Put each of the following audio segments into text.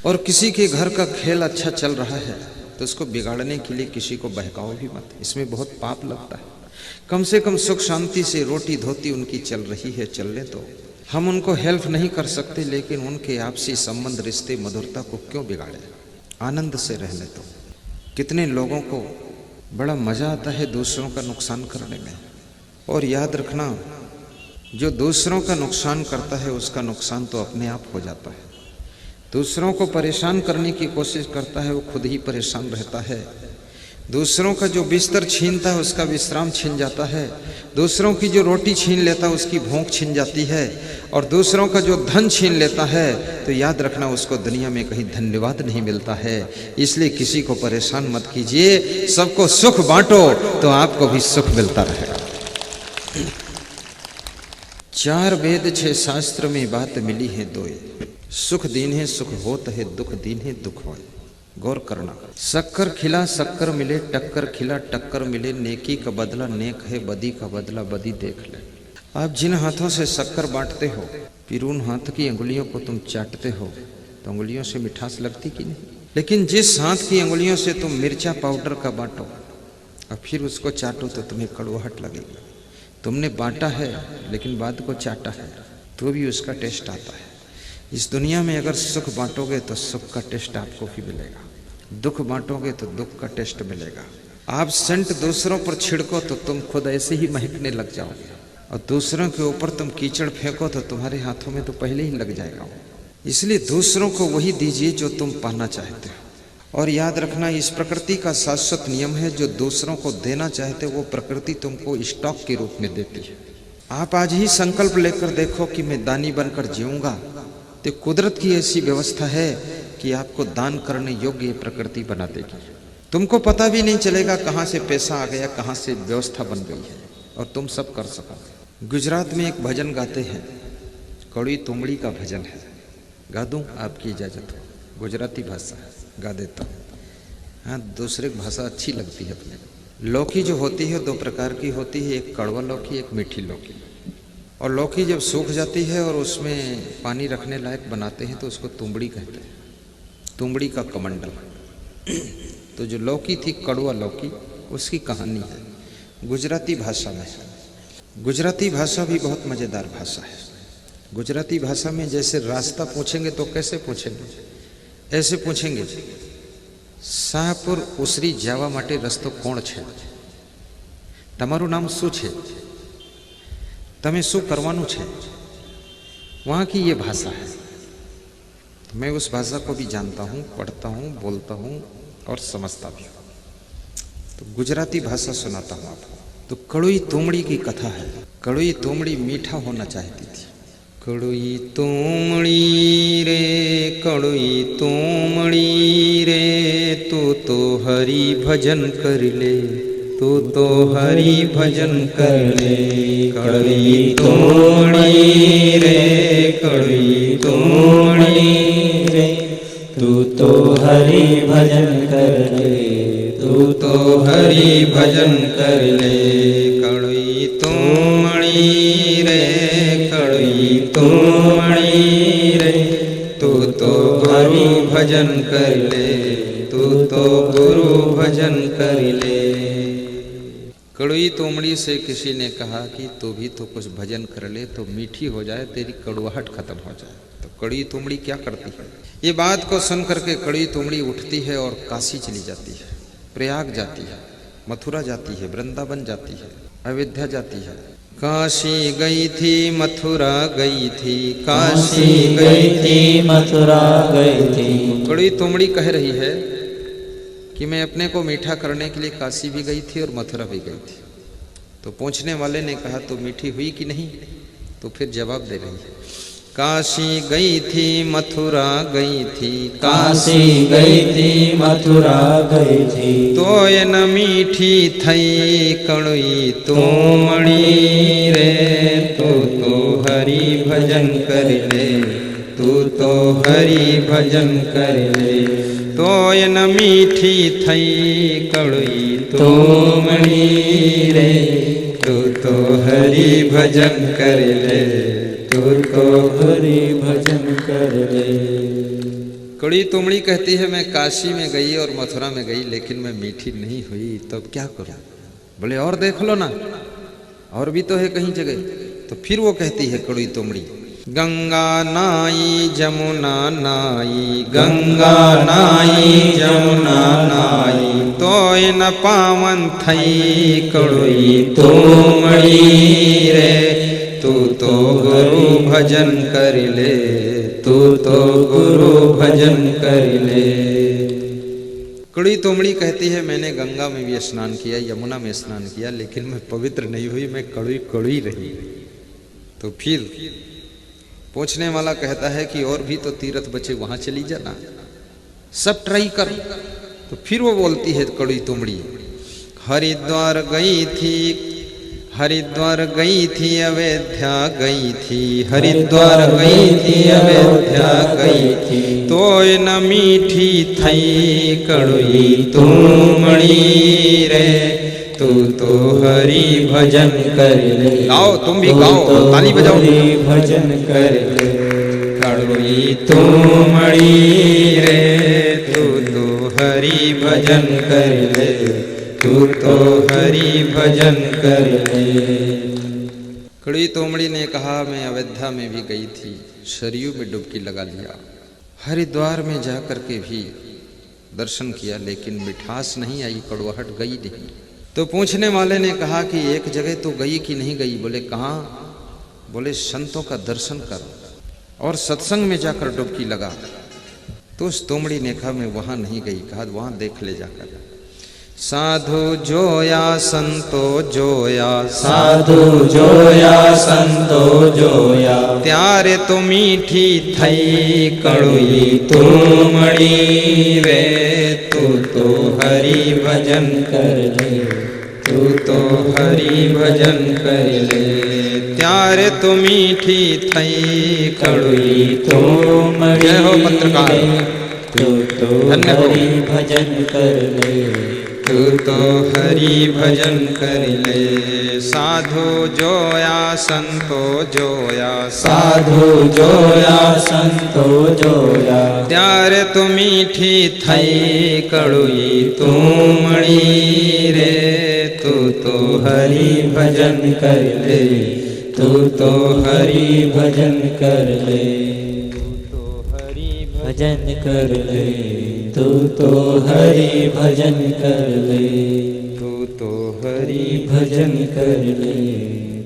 और किसी के घर का खेल अच्छा चल रहा है तो उसको बिगाड़ने के लिए किसी को बहकाओ भी मत, इसमें बहुत पाप लगता है। कम से कम सुख शांति से रोटी धोती उनकी चल रही है, चलने दो। हम उनको हेल्प नहीं कर सकते, लेकिन उनके आपसी संबंध, रिश्ते, मधुरता को क्यों बिगाड़े, आनंद से रहने दो। कितने लोगों को बड़ा मजा आता है दूसरों का नुकसान करने में, और याद रखना जो दूसरों का नुकसान करता है उसका नुकसान तो अपने आप हो जाता है। दूसरों को परेशान करने की कोशिश करता है वो खुद ही परेशान रहता है। दूसरों का जो बिस्तर छीनता है उसका विश्राम छीन जाता है। दूसरों की जो रोटी छीन लेता है उसकी भूख छीन जाती है। और दूसरों का जो धन छीन लेता है तो याद रखना उसको दुनिया में कहीं धन्यवाद नहीं मिलता है। इसलिए किसी को परेशान मत कीजिए, सबको सुख बांटो तो आपको भी सुख मिलता रहेगा। 4 वेद 6 शास्त्र में बात मिली है दोए, सुख दीन है सुख होत है, दुख दीन है दुख होए। गौर करना, शक्कर खिला शक्कर मिले, टक्कर खिला टक्कर मिले, नेकी का बदला नेक है, बदी का बदला बदी देख ले। आप जिन हाथों से शक्कर बांटते हो, फिर उन हाथ की अंगुलियों को तुम चाटते हो तो अंगुलियों से मिठास लगती कि नहीं? लेकिन जिस हाथ की अंगुलियों से तुम मिर्चा पाउडर का बांटो और फिर उसको चाटो तो तुम्हें कड़वाहट लगेगी। तुमने बांटा है लेकिन बाद को चाटा है तो भी उसका टेस्ट आता है। इस दुनिया में अगर सुख बांटोगे तो सुख का टेस्ट आपको भी मिलेगा, दुख बांटोगे तो दुख का टेस्ट मिलेगा। आप सेंट दूसरों पर छिड़को तो तुम खुद ऐसे ही महकने लग जाओगे, और दूसरों के ऊपर तुम कीचड़ फेंको तो तुम्हारे हाथों में तो पहले ही लग जाएगा। इसलिए दूसरों को वही दीजिए जो तुम पाना चाहते हो। और याद रखना, इस प्रकृति का शाश्वत नियम है, जो दूसरों को देना चाहते हो वो प्रकृति तुमको स्टॉक के रूप में देती है। आप आज ही संकल्प लेकर देखो कि मैं दानी बनकर जीऊंगा, तो कुदरत की ऐसी व्यवस्था है कि आपको दान करने योग्य प्रकृति बना देगी। तुमको पता भी नहीं चलेगा कहाँ से पैसा आ गया, कहाँ से व्यवस्था बन गई है, और तुम सब कर सकोगे। गुजरात में एक भजन गाते हैं, कड़ी तुमड़ी का भजन है, गा दूं आपकी इजाज़त हो? गुजराती भाषा है, गा देता हूँ। हाँ, दूसरे भाषा अच्छी लगती है अपने। लौकी जो होती है 2 प्रकार की होती है, एक कड़वा लौकी, एक मीठी लौकी। और लौकी जब सूख जाती है और उसमें पानी रखने लायक बनाते हैं तो उसको तुमड़ी कहते हैं, तुमड़ी का कमंडल। तो जो लौकी थी कड़वा लौकी, उसकी कहानी है गुजराती भाषा में। गुजराती भाषा भी बहुत मज़ेदार भाषा है। गुजराती भाषा में जैसे रास्ता पूछेंगे तो कैसे पूछेंगे? ऐसे पूछेंगे, શાહપુર ઉસરી જવા માટે રસ્તો કોણ છે? તમારું નામ શું છે? તમે શું કરવાનું છે? वहाँ की ये भाषा है। मैं उस भाषा को भी जानता हूँ, पढ़ता हूँ, बोलता हूँ और समझता भी हूँ। तो गुजराती भाषा सुनाता हूँ आपको। तो कड़ुई तोमड़ी की कथा है। कड़ुई तोमड़ी मीठा होना चाहती थी। कड़ुई तोमड़ी रे, कड़ुई तोमड़ी रे, तू तो हरि भजन कर ले, तू तो हरि भजन कर ले। कड़ुई तोमड़ी रे, कड़ुई तोमड़ी रे, तू तो हरि भजन कर ले, तू तो हरि भजन कर ले। कड़ुई तोमड़ी रे, कड़ुई तोमड़ी रे, तू तो हरि भजन कर ले, तू तो गुरु भजन कर ले। कड़ुई तोमड़ी से किसी ने कहा कि तू भी तो कुछ भजन कर ले तो मीठी हो जाए, तेरी कड़वाहट खत्म हो जाए। तो कड़ुई तोमड़ी क्या करती है? ये बात को सुन करके कड़ुई तोमड़ी उठती है और काशी चली जाती है, प्रयाग जाती है, मथुरा जाती है, वृंदावन जाती है, अयोध्या जाती है। काशी गई थी, मथुरा गई थी, काशी गई थी, मथुरा गई थी। कड़ुई तोमड़ी कह रही है कि मैं अपने को मीठा करने के लिए काशी भी गई थी और मथुरा भी गई थी। तो पूछने वाले ने कहा तो मीठी हुई कि नहीं? तो फिर जवाब दे रही है, काशी गई थी, मथुरा गई थी, काशी गई थी, मथुरा गई थी, तो ये न मीठी थई कड़ुई तोमड़ी रे, तू तो हरि भजन कर ले, तू तो हरि भजन कर ले। तो ये न मीठी थई कड़ुई तोमड़ी रे, तू तो हरि भजन कर ले, तू तो हरि भजन कर ले। कड़ी तुमड़ी कहती है मैं काशी में गई और मथुरा में गई लेकिन मैं मीठी नहीं हुई, तो अब क्या करूं? बोले और देख लो ना, और भी तो है कहीं जगह। तो फिर वो कहती है कड़ी तुमड़ी, गंगा नाई जमुना नाई, गंगा नाई जमुना नाई, तोय न पावन थई कड़ुई तुमड़ी रे, तू तो गुरु भजन कर ले, तू तो गुरु भजन कर ले। कड़ी तुमड़ी कहती है मैंने गंगा में भी स्नान किया, यमुना में स्नान किया, लेकिन मैं पवित्र नहीं हुई, मैं कड़ुई कड़ुई रही। तो फिर पूछने वाला कहता है कि और भी तो तीर्थ बचे, वहां चली जाना, सब ट्राई कर। तो फिर वो बोलती है कड़ी तुमड़ी, हरिद्वार गई थी, हरिद्वार गई थी, अयोध्या गई थी, हरिद्वार गई थी, अयोध्या गई थी, तोय न मीठी थई कड़ुई तुमड़ी रे, तू तो हरि भजन कर ले। गाओ, तुम भी गाओ, ताली बजाओ, भजन कर ले, कड़ुई तुमड़ी रे, तू तो हरि भजन कर ले, तू तो हरि भजन कर ले। कड़ी तुमड़ी ने कहा मैं अयोध्या में भी गई थी, सरयू में डुबकी लगा लिया, हरिद्वार में जाकर के भी दर्शन किया, लेकिन मिठास नहीं आई, कड़वाहट गई नहीं। तो पूछने वाले ने कहा कि एक जगह तो गई कि नहीं गई? बोले कहाँ? बोले संतों का दर्शन कर और सत्संग में जाकर डुबकी लगा। तो उस तुमड़ी ने कहा मैं वहां नहीं गई। कहा वहां देख ले जाकर। साधु जोया संतो जोया, साधु जोया संतो जोया, त्यारे तो मीठी थई कड़ुई तुमड़ी रे, तू तो हरि भजन कर ले, तू तो हरि भजन कर ले, त्यारे तो मीठी थई कड़ुई तुमड़ी। जय हो पत्रकार, तू तो हरि भजन कर ले, तू तो हरि भजन कर ले। साधु जोया संतो जोया, साधु जोया संतो जोया, त्यारे तो मीठी थई कड़ुई तुमड़ी रे, तू तो हरि भजन कर ले, तू तो हरि भजन कर ले, भजन कर ले, तू तो हरि भजन कर ले, तू तो हरि भजन कर ले,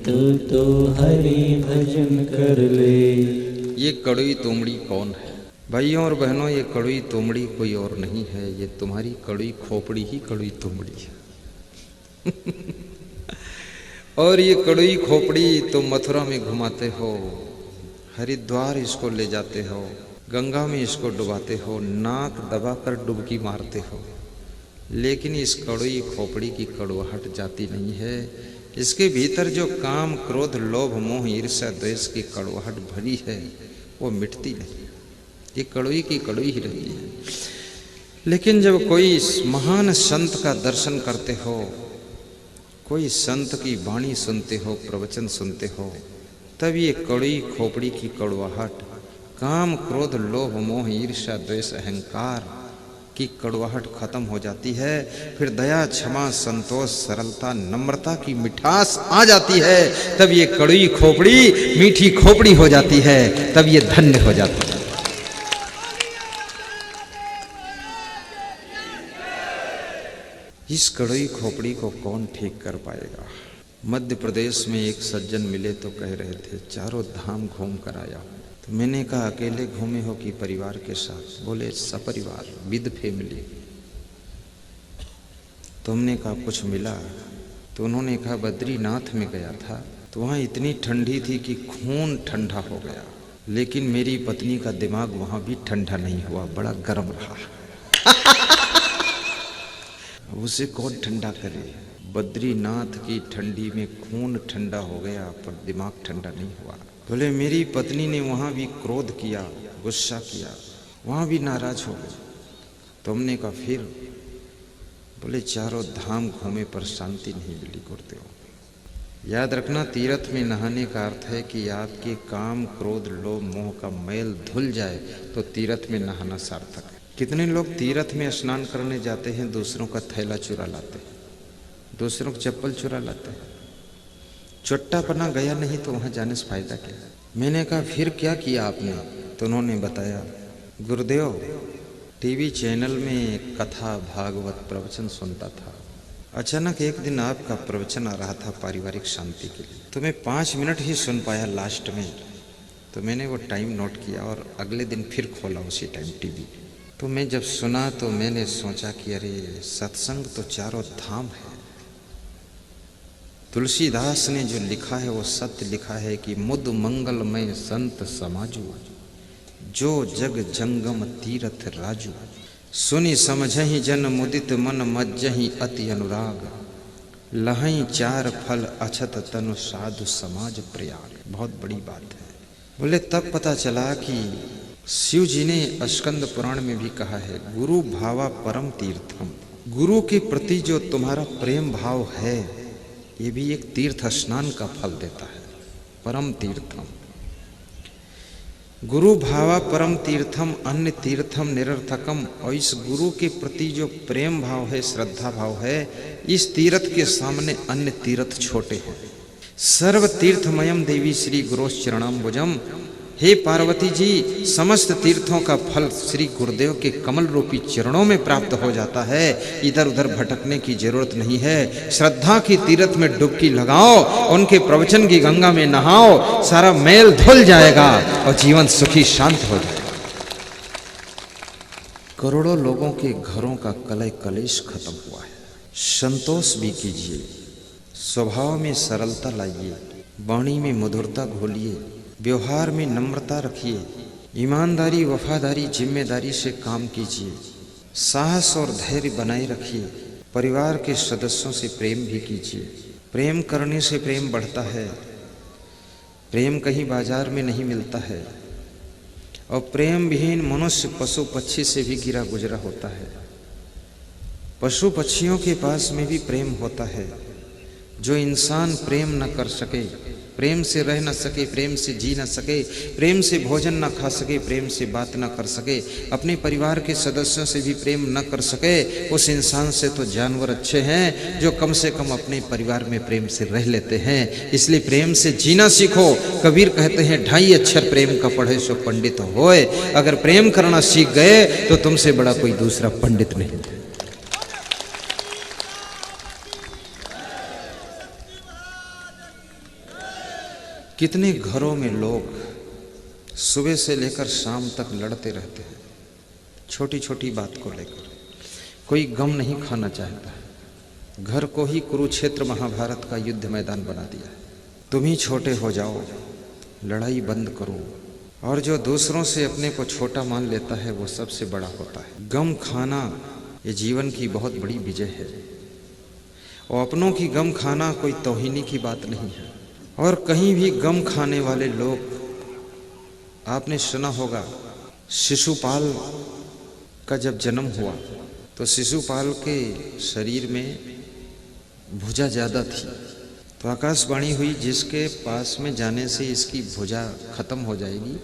तू तो हरि भजन कर ले। ये कड़ुई तुमड़ी कौन है? भाइयों और बहनों, ये कड़ुई तुमड़ी कोई और नहीं है, ये तुम्हारी कड़ुई खोपड़ी ही कड़ुई तुमड़ी है। और ये कड़ुई खोपड़ी तुम मथुरा में घुमाते हो, हरिद्वार इसको ले जाते हो, गंगा में इसको डुबाते हो, नाक दबाकर डुबकी मारते हो, लेकिन इस कड़ुई खोपड़ी की कड़वाहट जाती नहीं है। इसके भीतर जो काम क्रोध लोभ मोह ईर्ष्या द्वेष की कड़वाहट भरी है वो मिटती नहीं, ये कड़ुई की कड़ुई ही रहती है। लेकिन जब कोई महान संत का दर्शन करते हो, कोई संत की वाणी सुनते हो, प्रवचन सुनते हो, तब ये कड़ुई खोपड़ी की कड़वाहट, काम क्रोध लोभ मोह ईर्ष्या द्वेष अहंकार की कड़वाहट खत्म हो जाती है। फिर दया क्षमा संतोष सरलता नम्रता की मिठास आ जाती है, तब ये कड़ुई खोपड़ी मीठी खोपड़ी हो जाती है, तब ये धन्य हो जाती है। इस कड़ुई खोपड़ी को कौन ठीक कर पाएगा? मध्य प्रदेश में एक सज्जन मिले तो कह रहे थे चारों धाम घूम कर आया। तो मैंने कहा अकेले घूमे हो कि परिवार के साथ? बोले सपरिवार, विद फैमिली। तुमने कहा कुछ मिला? तो उन्होंने कहा बद्रीनाथ में गया था तो वहाँ इतनी ठंडी थी कि खून ठंडा हो गया, लेकिन मेरी पत्नी का दिमाग वहाँ भी ठंडा नहीं हुआ, बड़ा गर्म रहा। उसे कौन ठंडा करे? बद्रीनाथ की ठंडी में खून ठंडा हो गया पर दिमाग ठंडा नहीं हुआ। बोले मेरी पत्नी ने वहाँ भी क्रोध किया, गुस्सा किया, वहाँ भी नाराज हो गई। तुमने कहा फिर? बोले चारों धाम घूमे पर शांति नहीं मिली गुरुदेव। याद रखना, तीर्थ में नहाने का अर्थ है कि आपके काम, क्रोध, लोभ, मोह का मैल धुल जाए तो तीर्थ में नहाना सार्थक है। कितने लोग तीर्थ में स्नान करने जाते हैं, दूसरों का थैला चुरा लाते हैं, दूसरों की चप्पल चुरा लाते हैं। चुट्टापना गया नहीं तो वहां जाने से फायदा क्या। मैंने कहा फिर क्या किया आपने? तो उन्होंने बताया, गुरुदेव टीवी चैनल में कथा भागवत प्रवचन सुनता था, अचानक एक दिन आपका प्रवचन आ रहा था पारिवारिक शांति के लिए, तो मैं 5 मिनट ही सुन पाया लास्ट में। तो मैंने वो टाइम नोट किया और अगले दिन फिर खोला उसी टाइम टीवी। तो मैं जब सुना तो मैंने सोचा कि अरे सत्संग तो चारों धाम है। तुलसीदास ने जो लिखा है वो सत्य लिखा है कि मुद मंगलमय संत समाजू, जो जग जंगम तीरथ राजू, सुनि समझहि जन मुदित मन मज्जहि अति अनुराग, लहई 4 फल अछत तनु साधु समाज प्रयाग। बहुत बड़ी बात है। बोले तब पता चला कि शिव जी ने स्कंद पुराण में भी कहा है, गुरु भावा परम तीर्थम। गुरु के प्रति जो तुम्हारा प्रेम भाव है ये भी एक तीर्थ स्नान का फल देता है। परम तीर्थम, गुरु भावा परम तीर्थम अन्य तीर्थम निरर्थकम। और इस गुरु के प्रति जो प्रेम भाव है, श्रद्धा भाव है, इस तीर्थ के सामने अन्य तीर्थ छोटे हैं। सर्व तीर्थमयम देवी श्री गुरोस चरणाम्बुजम। हे पार्वती जी, समस्त तीर्थों का फल श्री गुरुदेव के कमल रूपी चरणों में प्राप्त हो जाता है। इधर उधर भटकने की जरूरत नहीं है। श्रद्धा की तीर्थ में डुबकी लगाओ, उनके प्रवचन की गंगा में नहाओ, सारा मैल धुल जाएगा और जीवन सुखी शांत हो जाएगा। करोड़ों लोगों के घरों का कलह कलेश खत्म हुआ है। संतोष भी कीजिए, स्वभाव में सरलता लाइए, वाणी में मधुरता घोलिए, व्यवहार में नम्रता रखिए, ईमानदारी, वफादारी, जिम्मेदारी से काम कीजिए, साहस और धैर्य बनाए रखिए। परिवार के सदस्यों से प्रेम भी कीजिए। प्रेम करने से प्रेम बढ़ता है। प्रेम कहीं बाजार में नहीं मिलता है। और प्रेम विहीन मनुष्य पशु पक्षी से भी गिरा गुजरा होता है। पशु पक्षियों के पास में भी प्रेम होता है। जो इंसान प्रेम न कर सके, प्रेम से रह न सके, प्रेम से जी न सके, प्रेम से भोजन न खा सके, प्रेम से बात न कर सके, अपने परिवार के सदस्यों से भी प्रेम न कर सके, उस इंसान से तो जानवर अच्छे हैं जो कम से कम अपने परिवार में प्रेम से रह लेते हैं। इसलिए प्रेम से जीना सीखो। कबीर कहते हैं 2.5 अक्षर प्रेम का पढ़े सो पंडित होए। अगर प्रेम करना सीख गए तो तुमसे बड़ा कोई दूसरा पंडित नहीं। कितने घरों में लोग सुबह से लेकर शाम तक लड़ते रहते हैं, छोटी छोटी बात को लेकर। कोई गम नहीं खाना चाहता है। घर को ही कुरुक्षेत्र महाभारत का युद्ध मैदान बना दिया है। तुम ही छोटे हो जाओ, लड़ाई बंद करो। और जो दूसरों से अपने को छोटा मान लेता है वो सबसे बड़ा होता है। गम खाना ये जीवन की बहुत बड़ी विजय है। और अपनों की गम खाना कोई तौहीनी की बात नहीं है। और कहीं भी गम खाने वाले लोग, आपने सुना होगा शिशुपाल का जब जन्म हुआ तो शिशुपाल के शरीर में भुजा ज़्यादा थी। तो आकाशवाणी हुई जिसके पास में जाने से इसकी भुजा खत्म हो जाएगी,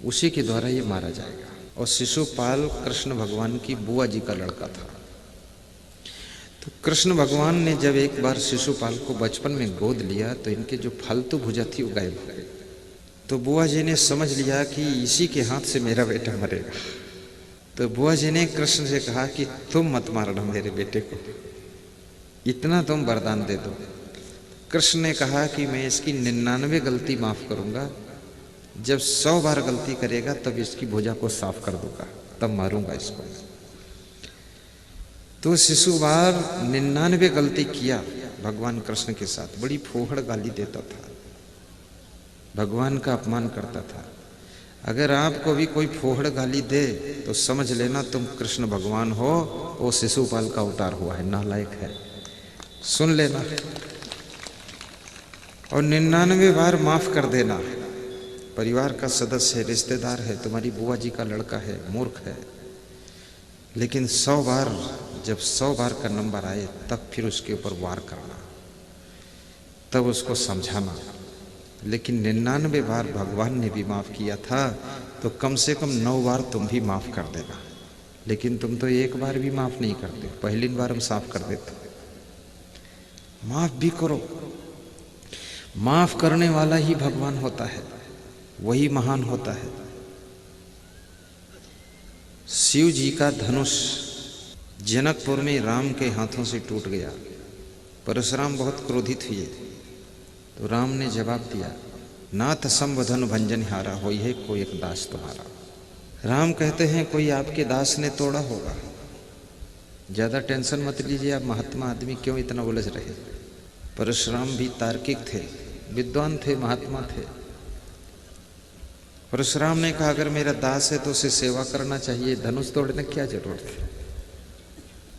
उसी के द्वारा ये मारा जाएगा। और शिशुपाल कृष्ण भगवान की बुआ जी का लड़का था। तो कृष्ण भगवान ने जब एक बार शिशुपाल को बचपन में गोद लिया तो इनके जो फालतू भुजा थी वो गायब हो गई। तो बुआ जी ने समझ लिया कि इसी के हाथ से मेरा बेटा मरेगा। तो बुआ जी ने कृष्ण से कहा कि तुम मत मारना मेरे बेटे को, इतना तुम वरदान दे दो। कृष्ण ने कहा कि मैं इसकी 99 गलती माफ करूंगा, जब 100 बार गलती करेगा तब इसकी भुजा को साफ कर दूंगा, तब मारूंगा इसको। तो शिशुपाल 99 गलती किया भगवान कृष्ण के साथ। बड़ी फोहड़ गाली देता था, भगवान का अपमान करता था। अगर आपको भी कोई फोहड़ गाली दे तो समझ लेना तुम कृष्ण भगवान हो, वो शिशुपाल का अवतार हुआ है, नालायक है, सुन लेना। और 99 बार माफ कर देना। परिवार का सदस्य है, रिश्तेदार है, तुम्हारी बुआ जी का लड़का है, मूर्ख है, लेकिन 100 बार, जब 100 बार का नंबर आए तब फिर उसके ऊपर वार करना। तब उसको समझाना। लेकिन 99 बार भगवान ने भी माफ किया था, तो कम से कम 9 बार तुम भी माफ कर देना। लेकिन तुम तो एक बार भी माफ नहीं करते, पहली बार हम साफ कर देते। माफ भी करो। माफ करने वाला ही भगवान होता है, वही महान होता है। शिव जी का धनुष जनकपुर में राम के हाथों से टूट गया। परशुराम बहुत क्रोधित हुए, तो राम ने जवाब दिया, नाथ संबधन भंजन हारा होई है कोई एक दास तुम्हारा। राम कहते हैं कोई आपके दास ने तोड़ा होगा। ज्यादा टेंशन मत लीजिए, आप महात्मा आदमी क्यों इतना उलझ रहे। परशुराम भी तार्किक थे, विद्वान थे, महात्मा थे। परशुराम ने कहा अगर मेरा दास है तो उसे सेवा करना चाहिए, धनुष तोड़ने क्या जरूरत है।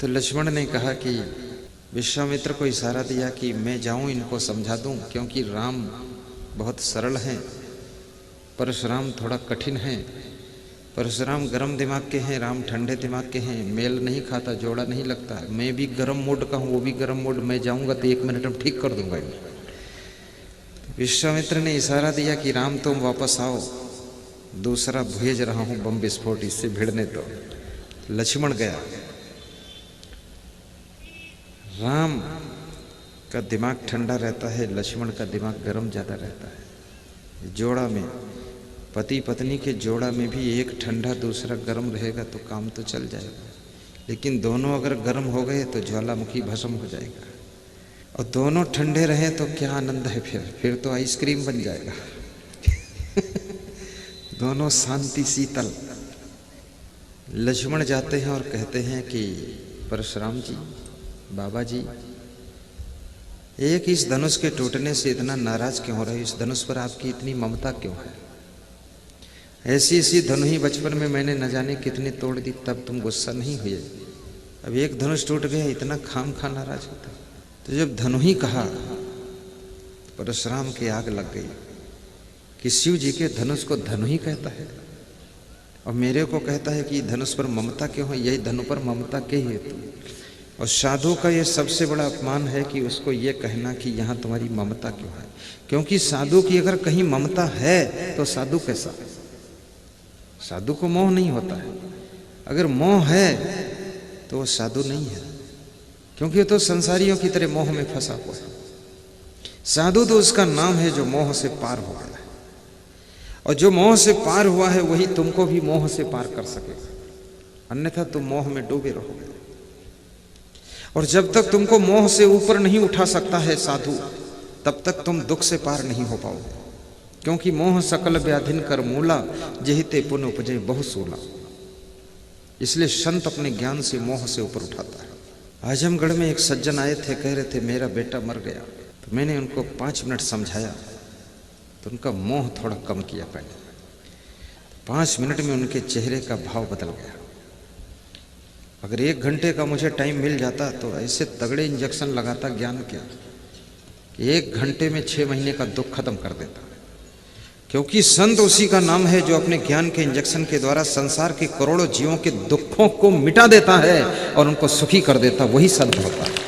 तो लक्ष्मण ने कहा कि विश्वामित्र को इशारा दिया कि मैं जाऊं इनको समझा दूं, क्योंकि राम बहुत सरल हैं, परशुराम थोड़ा कठिन है। परशुराम गर्म दिमाग के हैं, राम ठंडे दिमाग के हैं, मेल नहीं खाता, जोड़ा नहीं लगता। मैं भी गर्म मूड का हूँ, वो भी गर्म मूड, मैं जाऊंगा तो 1 मिनट में ठीक कर दूंगा। विश्वामित्र ने इशारा दिया कि राम तुम वापस आओ, दूसरा भेज रहा हूं बम विस्फोट, इससे भिड़ने दो। लक्ष्मण गया। राम का दिमाग ठंडा रहता है, लक्ष्मण का दिमाग गर्म ज्यादा रहता है। जोड़ा में, पति पत्नी के जोड़ा में भी एक ठंडा दूसरा गर्म रहेगा तो काम तो चल जाएगा। लेकिन दोनों अगर गर्म हो गए तो ज्वालामुखी भस्म हो जाएगा, और दोनों ठंडे रहे तो क्या आनंद है, फिर तो आइसक्रीम बन जाएगा। दोनों शांति शीतल। लक्ष्मण जाते हैं और कहते हैं कि परशुराम जी, बाबा जी, एक इस धनुष के टूटने से इतना नाराज क्यों हो रहे हो? इस धनुष पर आपकी इतनी ममता क्यों है? ऐसी ऐसी धनु ही बचपन में मैंने न जाने कितने तोड़ दी, तब तुम गुस्सा नहीं हुए। अब एक धनुष टूट गया, इतना खाम खा नाराज होता। तो जब धनु ही कहा, परशुराम की आग लग गई कि शिव जी के धनुष को धनु ही कहता है और मेरे को कहता है कि धनुष पर ममता क्यों है? यही धनु पर ममता के हेतु। और साधु का ये सबसे बड़ा अपमान है कि उसको ये कहना कि यहाँ तुम्हारी ममता क्यों है, क्योंकि साधु की अगर कहीं ममता है तो साधु कैसा? साधु को मोह नहीं होता है। अगर मोह है तो वो साधु नहीं है, क्योंकि वो तो संसारियों की तरह मोह में फंसा हुआ है। साधु तो उसका नाम है जो मोह से पार हो गया है, और जो मोह से पार हुआ है वही तुमको भी मोह से पार कर सकेगा, अन्यथा तुम मोह में डूबे रहोगे। और जब तक तुमको मोह से ऊपर नहीं उठा सकता है साधु, तब तक तुम दुख से पार नहीं हो पाओगे, क्योंकि मोह सकल व्याधिन कर मूला, जेहिते पुन उपजे बहु सूला। इसलिए संत अपने ज्ञान से मोह से ऊपर उठाता है। आजमगढ़ में एक सज्जन आए थे, कह रहे थे मेरा बेटा मर गया। तो मैंने उनको 5 मिनट समझाया तो उनका मोह थोड़ा कम किया। पहले 5 मिनट में उनके चेहरे का भाव बदल गया। अगर 1 घंटे का मुझे टाइम मिल जाता तो ऐसे तगड़े इंजेक्शन लगाता ज्ञान के कि 1 घंटे में 6 महीने का दुख खत्म कर देता। क्योंकि संत उसी का नाम है जो अपने ज्ञान के इंजेक्शन के द्वारा संसार के करोड़ों जीवों के दुखों को मिटा देता है और उनको सुखी कर देता, वही संत होता है।